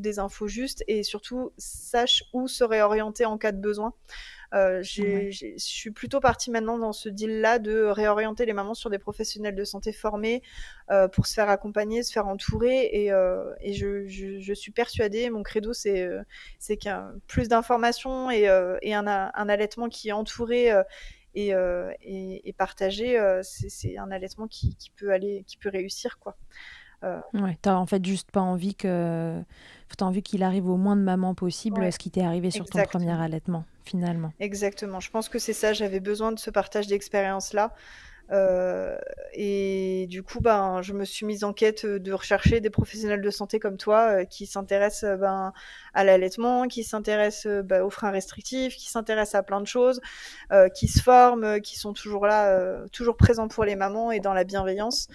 des infos justes et surtout sachent où se réorienter en cas de besoin. Ouais. Je suis plutôt partie maintenant dans ce deal-là de réorienter les mamans sur des professionnels de santé formés pour se faire accompagner, se faire entourer. Et je suis persuadée, mon credo, c'est qu'un plus d'informations et un allaitement qui est entouré et partagé, c'est un allaitement qui peut réussir, quoi. Euh, Ouais. T'as en fait juste pas envie t'as envie qu'il arrive au moins de mamans possible ouais, ce qui t'est arrivé sur ton premier exactement. allaitement, finalement. Exactement. Je pense que c'est ça. J'avais besoin de ce partage d'expérience-là. Euh, et du coup, je me suis mise en quête de rechercher des professionnels de santé comme toi qui s'intéressent à l'allaitement, qui s'intéressent aux freins restrictifs, qui s'intéressent à plein de choses, qui se forment, qui sont toujours là, toujours présents pour les mamans et dans la bienveillance.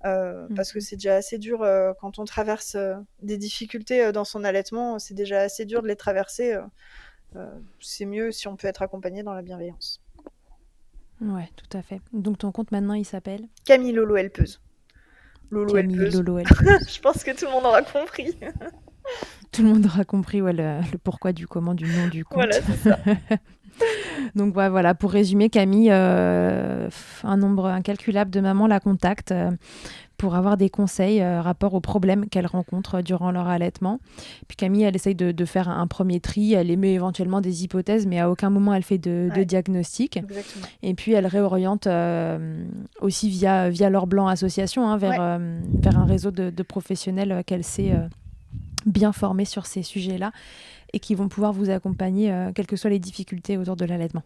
Parce que Mhm. c'est déjà assez dur quand on traverse des difficultés dans son allaitement, c'est déjà assez dur de les traverser. C'est mieux si on peut être accompagné dans la bienveillance. Ouais, tout à fait. Donc ton compte maintenant, il s'appelle Camille Lolo Helpeuse. Lolo Camille Helpeuse. Lolo Helpeuse. Je pense que tout le monde aura compris. Tout le monde aura compris ouais, le pourquoi du comment du nom du Voilà, compte. c'est ça. Donc ouais, voilà, pour résumer, Camille, un nombre incalculable de mamans la contactent pour avoir des conseils rapport aux problèmes qu'elles rencontrent durant leur allaitement. Puis Camille, elle essaye de faire un premier tri, elle émet éventuellement des hypothèses, mais à aucun moment elle fait de Ouais, diagnostic. exactement. Et puis elle réoriente aussi via l'Or Blanc Association vers, Ouais, vers un réseau de professionnels qu'elle sait bien formés sur ces sujets-là et qui vont pouvoir vous accompagner, quelles que soient les difficultés autour de l'allaitement.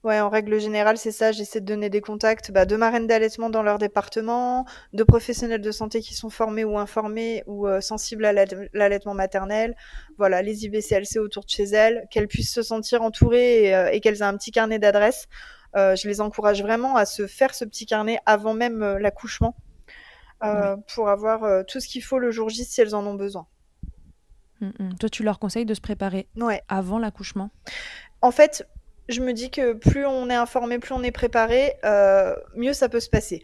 ouais, en règle générale, c'est ça. J'essaie de donner des contacts de marraines d'allaitement dans leur département, de professionnels de santé qui sont formés ou informés ou sensibles à l'allaitement maternel. Voilà, les IBCLC autour de chez elles, qu'elles puissent se sentir entourées et qu'elles aient un petit carnet d'adresses. Je les encourage vraiment à se faire ce petit carnet avant même l'accouchement Ouais. pour avoir tout ce qu'il faut le jour J si elles en ont besoin. Toi, tu leur conseilles de se préparer Ouais. avant l'accouchement? En fait, je me dis que plus on est informé, plus on est préparé, mieux ça peut se passer.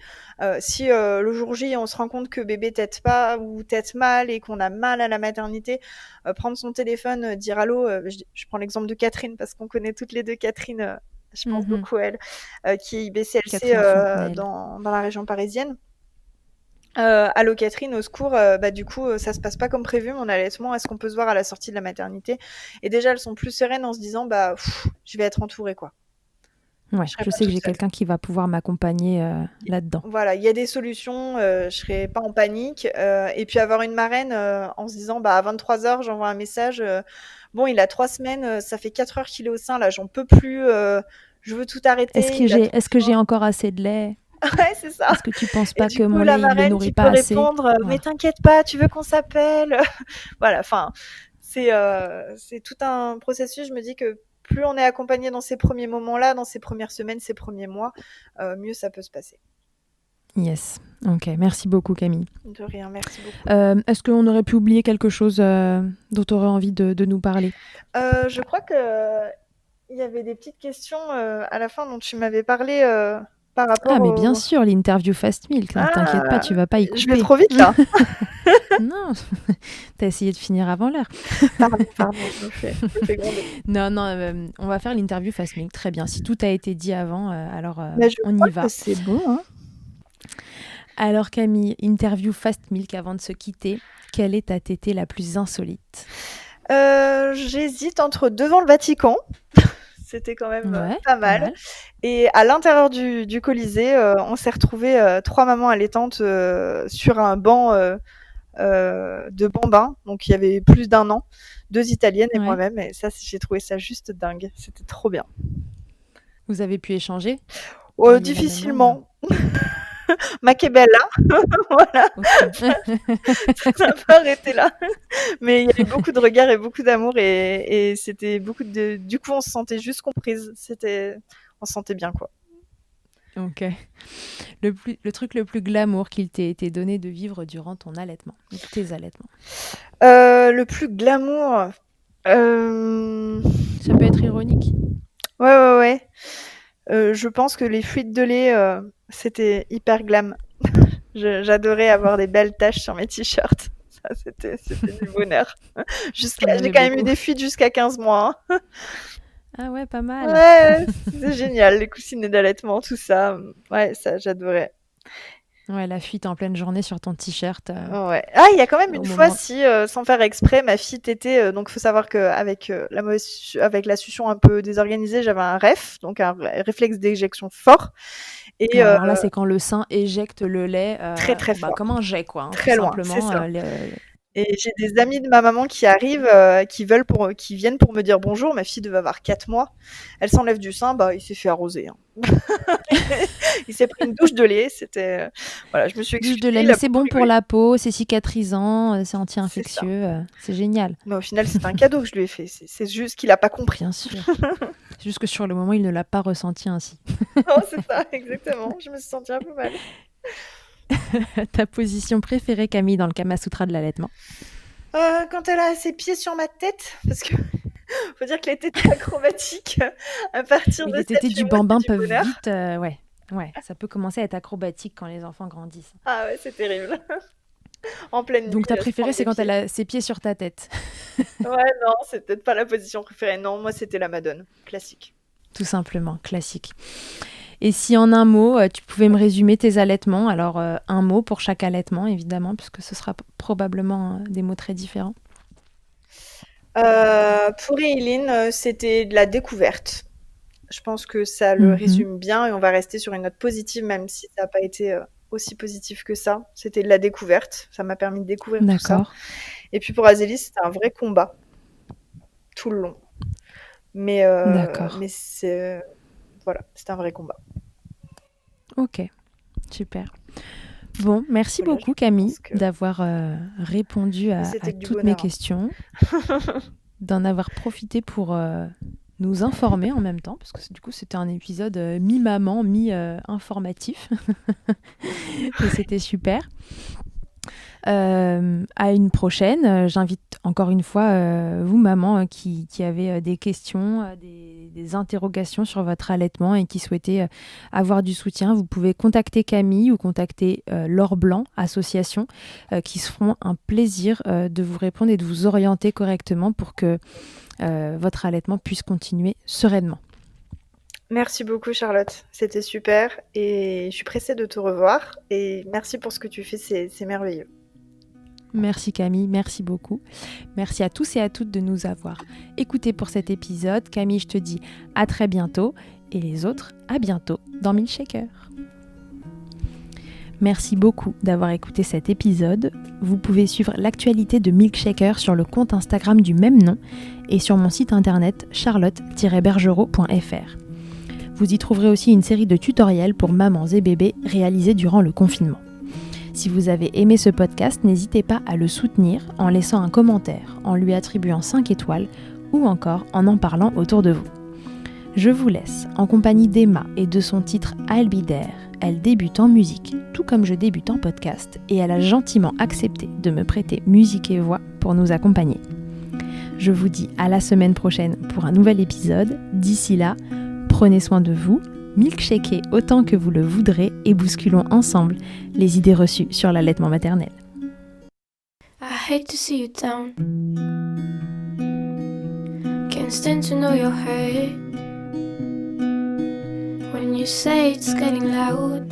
Si le jour J, on se rend compte que bébé tète pas ou tète mal et qu'on a mal à la maternité, prendre son téléphone, dire allô, je prends l'exemple de Catherine parce qu'on connaît toutes les deux Catherine, je pense Mhm. beaucoup à elle, qui est IBCLC Catherine Fontenelle. dans la région parisienne. Allô Catherine, au secours, du coup, ça se passe pas comme prévu mon allaitement, est-ce qu'on peut se voir à la sortie de la maternité? Et déjà, elles sont plus sereines en se disant, je vais être entourée, quoi. Je Ouais, serai je pas sais que toute j'ai seule. quelqu'un qui va pouvoir m'accompagner là-dedans. Voilà, il y a des solutions, je serai pas en panique, et puis avoir une marraine, en se disant, à 23h, j'envoie un message, bon, il a 3 semaines, ça fait 4 heures qu'il est au sein, là, j'en peux plus, je veux tout arrêter, il a trop Est-ce que faim. j'ai encore assez de lait? Ouais, c'est ça. Est-ce que tu penses Et pas du que coup, mon la lait, il le marraine nourrit qui peut pas assez? répondre, «Mais Voilà. t'inquiète pas, tu veux qu'on s'appelle?» Voilà, enfin, c'est tout un processus. Je me dis que plus on est accompagné dans ces premiers moments-là, dans ces premières semaines, ces premiers mois, mieux ça peut se passer. Yes. Ok, merci beaucoup Camille. De rien, merci beaucoup. Est-ce qu'on aurait pu oublier quelque chose dont tu aurais envie de nous parler? Je crois que il y avait des petites questions, à la fin dont tu m'avais parlé, par rapport Ah mais bien au sûr, l'interview Fast Milk, hein, t'inquiète pas, ah! tu vas pas y Je vais couper. trop vite là. Non, t'as essayé de finir avant l'heure. Pardon, je me fais gronder. Non, non, on va faire l'interview Fast Milk, très bien. Si tout a été dit avant, alors Je on crois y que va. c'est bon, hein. Alors Camille, interview Fast Milk avant de se quitter. Quelle est ta tétée la plus insolite? J'hésite entre devant le Vatican. C'était quand même Ouais, pas pas mal. mal. Et à l'intérieur du Colisée, on s'est retrouvés 3 mamans allaitantes sur un banc de bambins. Donc il y avait plus d'1 an, 2 Italiennes et Ouais. moi-même. Et ça, j'ai trouvé ça juste dingue. C'était trop bien. Vous avez pu échanger? Parler la même langue? Difficilement. Ma che bella, voilà, Ok. ça n'a pas arrêté là. Mais il y avait beaucoup de regards et beaucoup d'amour et c'était beaucoup de. Du coup, on se sentait juste comprise. On se sentait bien, quoi. Ok. Le truc le plus glamour qu'il t'ait été donné de vivre durant ton allaitement, ou tes allaitements. Le plus glamour. Euh... Ça peut être ironique. Ouais. Je pense que les fuites de lait, c'était hyper glam. J'adorais avoir des belles taches sur mes t-shirts. Ça, c'était du bonheur. T'en J'ai avais quand même eu beaucoup. des fuites jusqu'à 15 mois. Hein. Ah ouais, pas mal. Ouais, c'est génial, les coussinets d'allaitement, tout ça. Ouais, ça, j'adorais. Ouais, la fuite en pleine journée sur ton t-shirt Ouais. Ah, il y a quand même au une fois, moment. si, sans faire exprès, ma fille tétait. Donc, faut savoir qu'avec avec la succion un peu désorganisée, j'avais un REF, donc un réflexe d'éjection fort. Et Ouais, alors là, c'est quand le sein éjecte le lait, très, très fort. comme un jet, quoi, hein, tout Très loin, c'est simplement. ça. Et j'ai des amis de ma maman qui arrivent, qui viennent pour me dire bonjour. Ma fille devait avoir 4 mois. Elle s'enlève du sein, bah, il s'est fait arroser. Hein. Il s'est pris une douche de lait. C'était, voilà, je me suis Douche excusée. de lait, Il mais a c'est beaucoup bon pour rigolé. la peau, c'est cicatrisant, c'est C'est ça. anti-infectieux, c'est génial. Mais au final, c'est un cadeau que je lui ai fait. C'est juste qu'il a pas compris. Bien sûr. C'est juste que sur le moment, il ne l'a pas ressenti ainsi. Non, c'est ça, exactement. Je me suis sentie un peu mal. Ta position préférée, Camille, dans le Kama Sutra de l'allaitement? Quand elle a ses pieds sur ma tête, parce que faut dire que les tétés acrobatiques, à partir Oui, de les tétés 7-8 du mois, c'est bambin du peuvent bonheur. vite, ouais, ça peut commencer à être acrobatique quand les enfants grandissent. Ah ouais, c'est terrible. En pleine nuit, Donc ta se préférée, prendre c'est des quand elle pieds. a ses pieds sur ta tête, Ouais, non, c'est peut-être pas la position préférée. Non, moi, c'était la Madone, classique. tout simplement, classique. Et si en un mot, tu pouvais me résumer tes allaitements, alors un mot pour chaque allaitement, évidemment, puisque ce sera probablement des mots très différents. Pour Eileen, c'était de la découverte. Je pense que ça le Mhm. résume bien et on va rester sur une note positive, même si ça n'a pas été aussi positif que ça. C'était de la découverte. Ça m'a permis de découvrir tout ça. D'accord, Et puis pour Azélie, c'était un vrai combat tout le long. d'accord. Mais c'est voilà, c'était un vrai combat. Ok, super. Bon, merci Voilà, beaucoup je Camille pense que d'avoir répondu à c'était que du toutes mes bonheur. Hein. questions, d'en avoir profité pour nous informer en même temps, parce que du coup c'était un épisode mi-maman, mi-informatif, et c'était super. À une prochaine. J'invite encore une fois vous, maman, qui avez des questions, des interrogations sur votre allaitement et qui souhaitez avoir du soutien. Vous pouvez contacter Camille ou contacter Laure Blanc, association, qui se feront un plaisir de vous répondre et de vous orienter correctement pour que votre allaitement puisse continuer sereinement. Merci beaucoup Charlotte, c'était super et je suis pressée de te revoir et merci pour ce que tu fais, c'est merveilleux. Merci Camille, merci beaucoup. Merci à tous et à toutes de nous avoir écoutés pour cet épisode. Camille, je te dis à très bientôt et les autres, à bientôt dans Milkshaker. Merci beaucoup d'avoir écouté cet épisode. Vous pouvez suivre l'actualité de Milkshaker sur le compte Instagram du même nom et sur mon site internet charlotte-bergerot.fr. Vous y trouverez aussi une série de tutoriels pour mamans et bébés réalisés durant le confinement. Si vous avez aimé ce podcast, n'hésitez pas à le soutenir en laissant un commentaire, en lui attribuant 5 étoiles ou encore en parlant autour de vous. Je vous laisse en compagnie d'Emma et de son titre I'll Be There. Elle débute en musique, tout comme je débute en podcast, et elle a gentiment accepté de me prêter musique et voix pour nous accompagner. Je vous dis à la semaine prochaine pour un nouvel épisode. D'ici là, prenez soin de vous, milkshakez autant que vous le voudrez et bousculons ensemble les idées reçues sur l'allaitement maternel. I hate to see you down. Can't stand to know your hurt. When you say it's getting loud,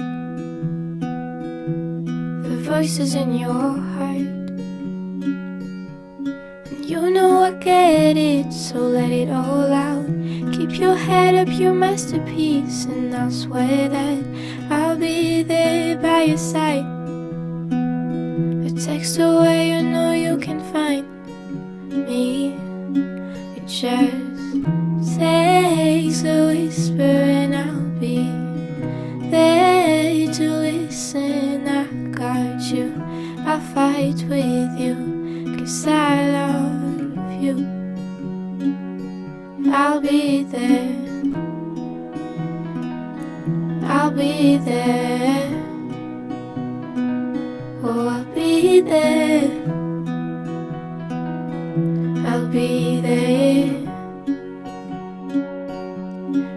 the voices in your heart. And you know I get it, so let it all out. Keep your head up, your masterpiece, and I'll swear that I'll be there by your side. A text away, you know you can find me. It just takes a whisper and I'll be there to listen. I got you, I'll fight with you, 'cause I love you. I'll be there, I'll be there. Oh, I'll be there, I'll be there.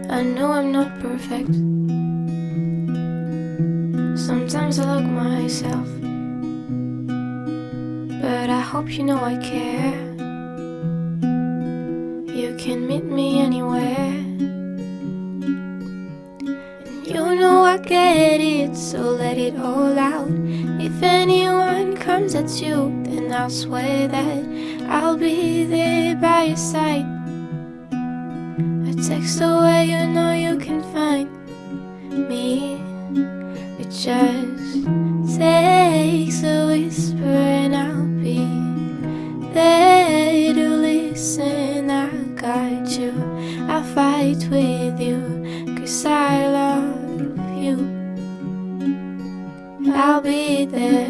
I know I'm not perfect. Sometimes I look myself, but I hope you know I care. You can meet me anywhere. And you know I get it, so let it all out. If anyone comes at you, then I'll swear that I'll be there by your side. A text away, you know you can find me. It just takes a whisper and I'll be there to listen. I got you, I'll fight with you, 'cause I love you. I'll be there,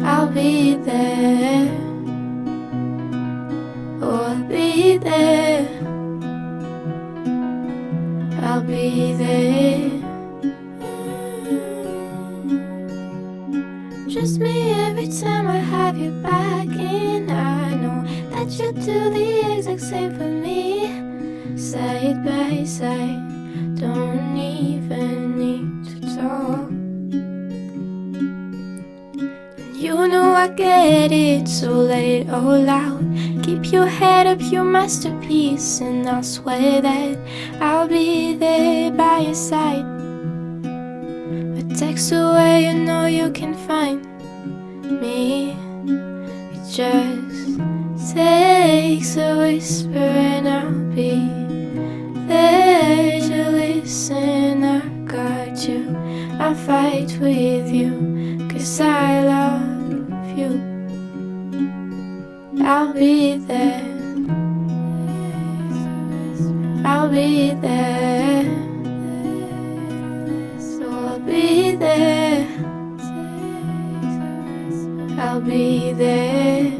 I'll be there. Oh, I'll be there, I'll be there. Just me every time I have you back, and I know that you do the exact same for me. Side by side, don't even need to talk. You know I get it, so let it all out. Keep your head up, your masterpiece, and I'll swear that I'll be there by your side. A text away, you know you can find me. It just takes a whisper and I'll be there to listen. I got you, I'll fight with you, 'cause I love you. I'll be there, I'll be there. So I'll be there, I'll be there.